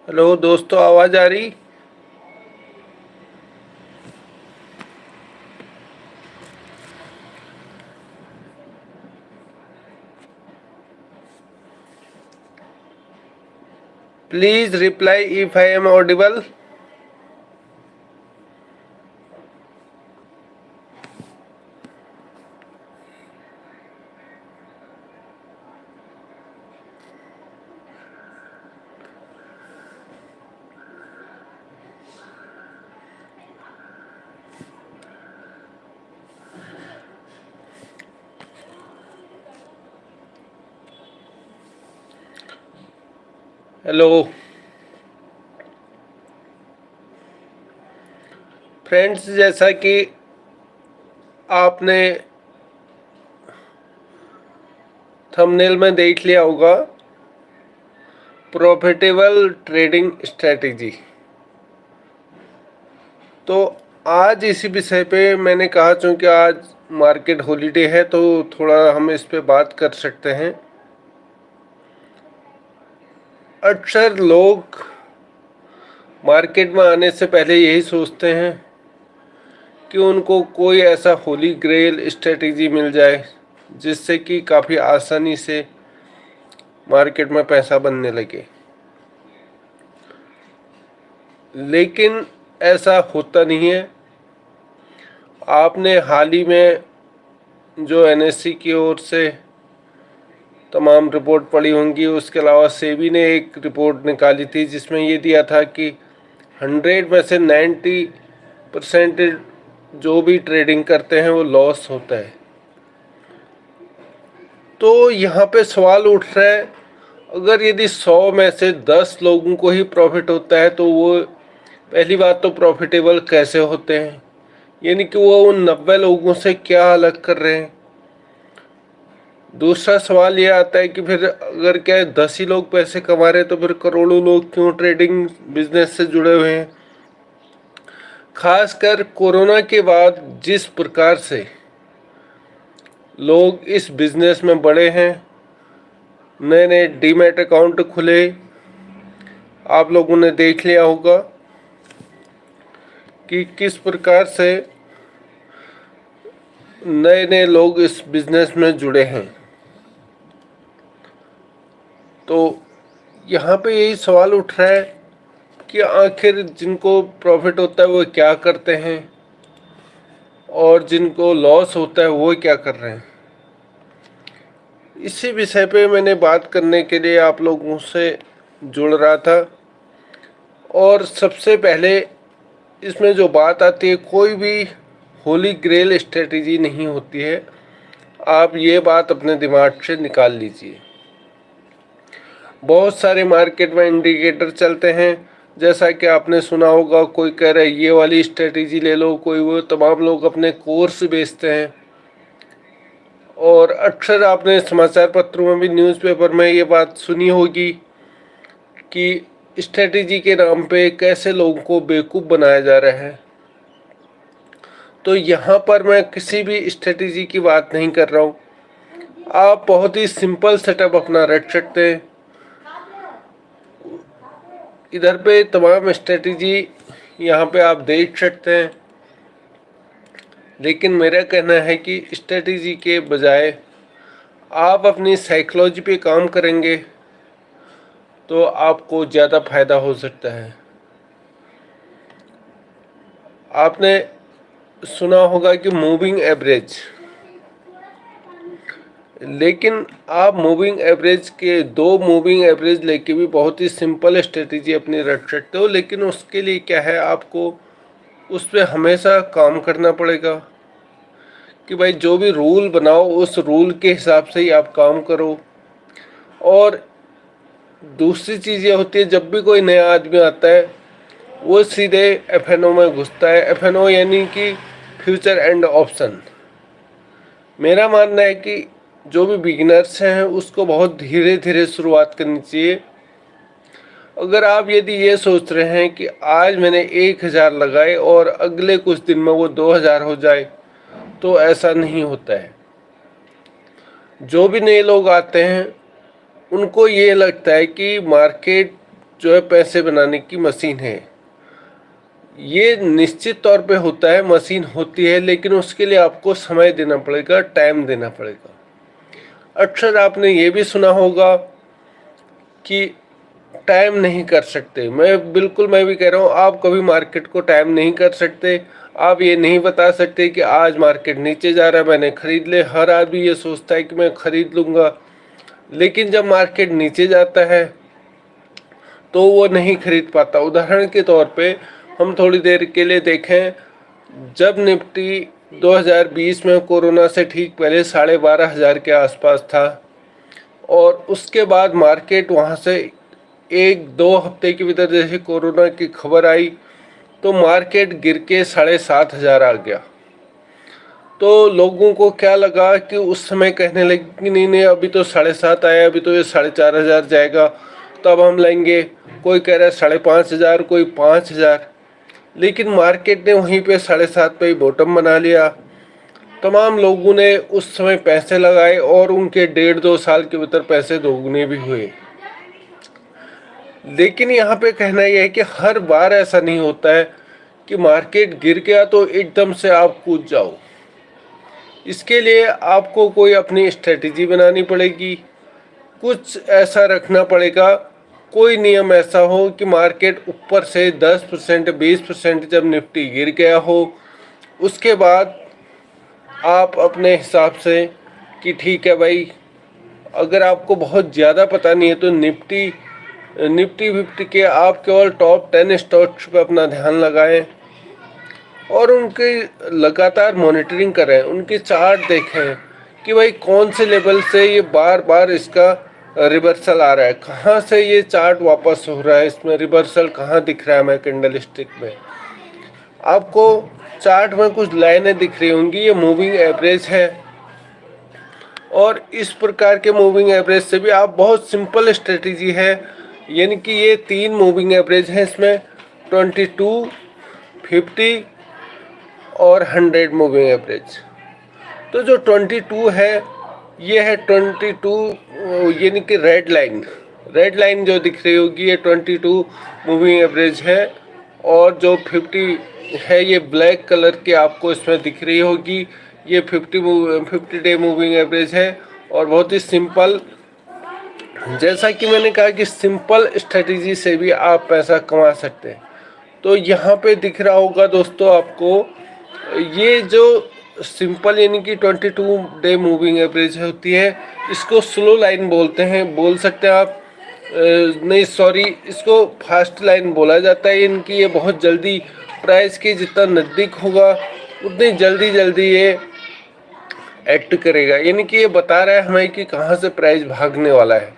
Hello दोस्तों, आवाज़ आ रही? Please reply if I am audible. Hello friends, जैसा कि आपने थंबनेल में देख लिया होगा, प्रॉफिटेबल ट्रेडिंग स्ट्रेटेजी। तो आज इसी विषय पे मैंने कहा, चूँकि आज मार्केट हॉलीडे है तो थोड़ा हम इस पे बात कर सकते हैं। अक्सर लोग मार्केट में आने से पहले यही सोचते हैं कि उनको कोई ऐसा होली ग्रेल स्ट्रेटेजी मिल जाए जिससे कि काफ़ी आसानी से मार्केट में पैसा बनने लगे। लेकिन ऐसा होता नहीं है। आपने हाल ही में जो एनएससी की ओर से तमाम रिपोर्ट पढ़ी होंगी, उसके अलावा सेबी ने एक रिपोर्ट निकाली थी जिसमें ये दिया था कि 100 में से 90% जो भी ट्रेडिंग करते हैं वो लॉस होता है। तो यहाँ पे सवाल उठ रहा है, अगर यदि 100 में से 10 लोगों को ही प्रॉफिट होता है तो वो पहली बात तो प्रॉफिटेबल कैसे होते हैं, यानी कि वो उन 90 लोगों से क्या अलग कर रहे हैं। दूसरा सवाल ये आता है कि फिर अगर क्या 10 ही लोग पैसे कमा रहे तो फिर करोड़ों लोग क्यों ट्रेडिंग बिजनेस से जुड़े हुए हैं। खासकर कोरोना के बाद जिस प्रकार से लोग इस बिजनेस में बढ़े हैं, नए नए डीमैट अकाउंट खुले, आप लोगों ने देख लिया होगा कि किस प्रकार से नए नए लोग इस बिजनेस में जुड़े हैं। तो यहाँ पे यही सवाल उठ रहा है कि आखिर जिनको प्रॉफिट होता है वो क्या करते हैं और जिनको लॉस होता है वो क्या कर रहे हैं। इसी विषय पे मैंने बात करने के लिए आप लोगों से जुड़ रहा था। और सबसे पहले इसमें जो बात आती है, कोई भी होली ग्रेल स्ट्रेटेजी नहीं होती है। आप ये बात अपने दिमाग से निकाल लीजिए। बहुत सारे मार्केट में इंडिकेटर चलते हैं, जैसा कि आपने सुना होगा, कोई कह रहा है ये वाली स्ट्रेटेजी ले लो, कोई वो, तमाम लोग अपने कोर्स बेचते हैं। और अक्सर आपने समाचार पत्रों में भी, न्यूज़पेपर में ये बात सुनी होगी कि स्ट्रेटेजी के नाम पे कैसे लोगों को बेवकूफ़ बनाया जा रहा है। तो यहाँ पर मैं किसी भी स्ट्रेटेजी की बात नहीं कर रहा हूँ। आप बहुत ही सिंपल सेटअप अपना रख सकते हैं। इधर पे तमाम स्ट्रेटेजी यहाँ पे आप देख सकते हैं। लेकिन मेरा कहना है कि स्ट्रेटेजी के बजाय आप अपनी साइकोलॉजी पे काम करेंगे तो आपको ज़्यादा फायदा हो सकता है। आपने सुना होगा कि मूविंग एवरेज, लेकिन आप मूविंग एवरेज के दो मूविंग एवरेज लेके भी बहुत ही सिंपल स्ट्रेटेजी अपनी रख सकते हो। लेकिन उसके लिए क्या है, आपको उस पर हमेशा काम करना पड़ेगा कि भाई जो भी रूल बनाओ उस रूल के हिसाब से ही आप काम करो। और दूसरी चीज़ ये होती है, जब भी कोई नया आदमी आता है वो सीधे एफएनओ में घुसता है। एफएनओ यानी कि फ्यूचर एंड ऑप्शन। मेरा मानना है कि जो भी बिगिनर्स हैं उसको बहुत धीरे धीरे शुरुआत करनी चाहिए। अगर आप यदि ये सोच रहे हैं कि आज मैंने 1000 लगाए और अगले कुछ दिन में वो 2000 हो जाए, तो ऐसा नहीं होता है। जो भी नए लोग आते हैं उनको ये लगता है कि मार्केट जो है पैसे बनाने की मशीन है। ये निश्चित तौर पे होता है, मशीन होती है, लेकिन उसके लिए आपको समय देना पड़ेगा, टाइम देना पड़ेगा। अक्सर आपने ये भी सुना होगा कि टाइम नहीं कर सकते। मैं भी कह रहा हूँ, आप कभी मार्केट को टाइम नहीं कर सकते। आप ये नहीं बता सकते कि आज मार्केट नीचे जा रहा है, मैंने खरीद ले। हर आदमी ये सोचता है कि मैं खरीद लूँगा, लेकिन जब मार्केट नीचे जाता है तो वो नहीं खरीद पाता। उदाहरण के तौर पे हम थोड़ी देर के लिए देखें, जब निफ्टी 2020 में कोरोना से ठीक पहले 12,500 के आसपास था, और उसके बाद मार्केट वहाँ से 1-2 हफ्ते के भीतर जैसे कोरोना की खबर आई तो मार्केट गिर के 7,500 आ गया। तो लोगों को क्या लगा कि उस समय कहने लगे कि नहीं नहीं, अभी तो 7,500 आया, अभी तो ये 4,500 जाएगा, तब हम लेंगे। कोई कह रहा है 5,500, कोई 5,000, लेकिन मार्केट ने वहीं पे 7,500 पे ही बॉटम बना लिया। तमाम लोगों ने उस समय पैसे लगाए और उनके 1.5-2 साल के भीतर पैसे दोगुने भी हुए। लेकिन यहाँ पे कहना यह है कि हर बार ऐसा नहीं होता है कि मार्केट गिर गया तो एकदम से आप कूद जाओ। इसके लिए आपको कोई अपनी स्ट्रेटेजी बनानी पड़ेगी, कुछ ऐसा रखना पड़ेगा, कोई नियम ऐसा हो कि मार्केट ऊपर से 10% 20% जब निफ्टी गिर गया हो, उसके बाद आप अपने हिसाब से कि ठीक है भाई, अगर आपको बहुत ज़्यादा पता नहीं है तो निफ्टी 50 के आप केवल टॉप 10 स्टॉक्स पर अपना ध्यान लगाएं और उनकी लगातार मॉनिटरिंग करें, उनके चार्ट देखें कि भाई कौन से लेवल से ये बार बार इसका रिवर्सल आ रहा है, कहाँ से ये चार्ट वापस हो रहा है, इसमें रिवर्सल कहाँ दिख रहा है। हमें कैंडल स्टिक में आपको चार्ट में कुछ लाइनें दिख रही होंगी, ये मूविंग एवरेज है। और इस प्रकार के मूविंग एवरेज से भी आप बहुत सिंपल स्ट्रेटेजी है, यानी कि ये 3 मूविंग एवरेज हैं इसमें, 22, 50 और 100 मूविंग एवरेज। तो जो 22 है, ये है 22, यानी कि रेड लाइन जो दिख रही होगी ये 22 मूविंग एवरेज है। और जो 50 है ये ब्लैक कलर की आपको इसमें दिख रही होगी, ये 50 डे मूविंग एवरेज है। और बहुत ही सिंपल, जैसा कि मैंने कहा कि सिंपल स्ट्रेटजी से भी आप पैसा कमा सकते हैं। तो यहाँ पे दिख रहा होगा दोस्तों आपको, ये जो सिंपल यानी कि 22 डे मूविंग एवरेज होती है, इसको स्लो लाइन बोलते हैं, बोल सकते हैं आप। नहीं सॉरी, इसको फास्ट लाइन बोला जाता है। इनकी ये बहुत जल्दी प्राइस के जितना नज़दीक होगा उतनी जल्दी ये एक्ट करेगा, यानी कि ये बता रहा है हमें कि कहाँ से प्राइस भागने वाला है।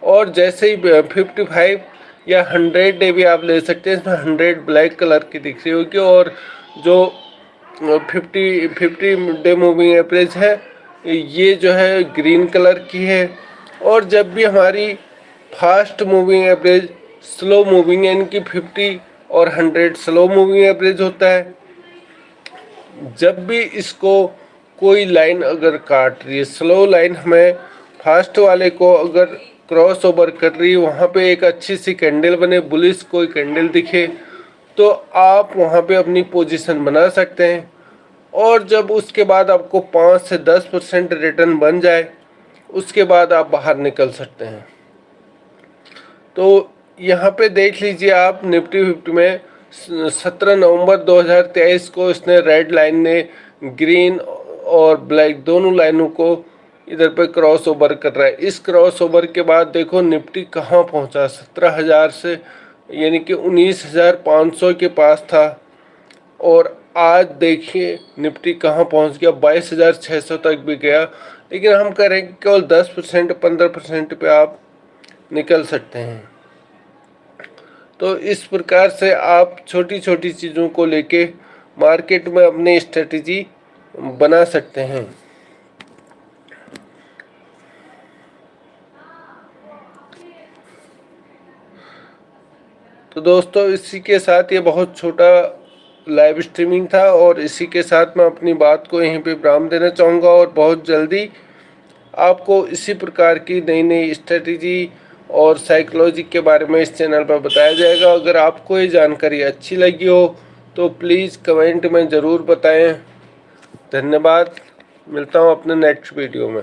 और जैसे ही 55 या 100 डे भी आप ले सकते हैं, इसमें 100 ब्लैक कलर की दिख रही होगी, और जो 50 डे मूविंग एवरेज है ये जो है ग्रीन कलर की है। और जब भी हमारी fast moving average slow moving, यानी कि 50 और 100 स्लो मूविंग एवरेज होता है, जब भी इसको कोई लाइन अगर काट रही है, स्लो लाइन हमें फास्ट वाले को अगर क्रॉस ओवर कर रही है, वहाँ पे एक अच्छी सी कैंडल बने, बुलिश कोई कैंडल दिखे, तो आप वहाँ पे अपनी पोजीशन बना सकते हैं। और जब उसके बाद आपको 5 से 10% रिटर्न बन जाए, उसके बाद आप बाहर निकल सकते हैं। तो यहाँ पे देख लीजिए आप, निफ्टी 50 में 17 नवंबर 2023 को इसने रेड लाइन ने ग्रीन और ब्लैक दोनों लाइनों को इधर पे क्रॉस ओवर कर रहा है। इस क्रॉस ओवर के बाद देखो निफ्टी कहाँ पहुँचा, 17,000 से यानी कि 19,500 के पास था, और आज देखिए निफ्टी कहाँ पहुँच गया, 22,600 तक भी गया। लेकिन हम करें केवल 10% 15% पे आप निकल सकते हैं। तो इस प्रकार से आप छोटी छोटी चीज़ों को लेके मार्केट में अपनी स्ट्रेटजी बना सकते हैं। तो दोस्तों इसी के साथ ये बहुत छोटा लाइव स्ट्रीमिंग था, और इसी के साथ मैं अपनी बात को यहीं पे विराम देना चाहूँगा। और बहुत जल्दी आपको इसी प्रकार की नई नई स्ट्रेटजी और साइकोलॉजी के बारे में इस चैनल पर बताया जाएगा। अगर आपको ये जानकारी अच्छी लगी हो तो प्लीज़ कमेंट में ज़रूर बताएं। धन्यवाद। मिलता हूँ अपने नेक्स्ट वीडियो में।